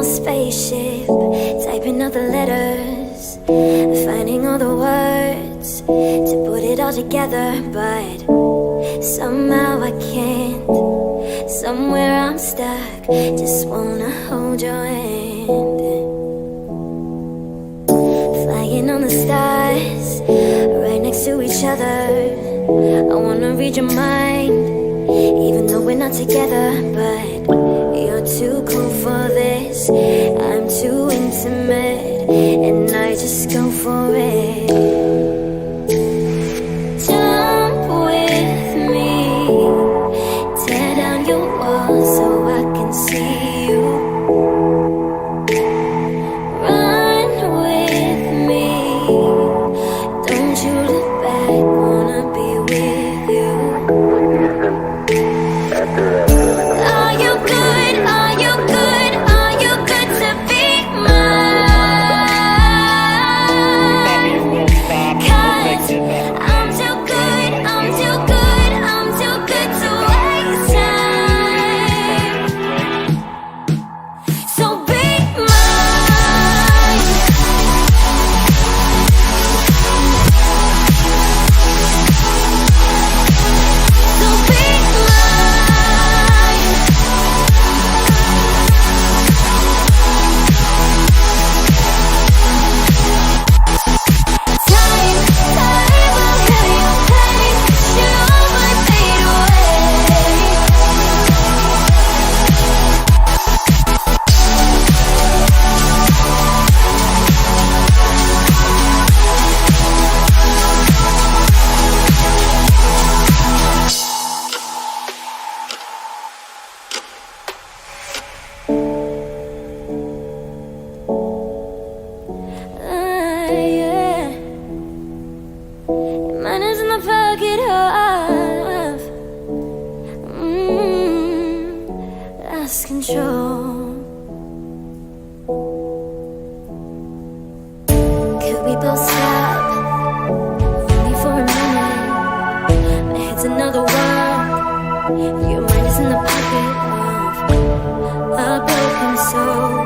spaceship, typing out the letters, finding all the words to put it all together, but somehow I can't. Somewhere I'm stuck, just wanna hold your hand. Flying on the stars, right next to each other. I wanna read your mind, even though we're not together, but you're too cool for this. I'm too intimate, and I just go for it. Jump with me, tear down your walls so I can see you. Run with me, don't you look back, wanna be with you. Are you good? Are you good? Are you good to be mine? 'Cause I'm too good, I'm too good, I'm too good to waste time. So be mine. So be mine. Time will heal your pain, you might fade away. Yeah. Mine is in the pocket of lost control. Could we both stop, only for a minute? My head's another world, your mind is in the pocket of a broken soul.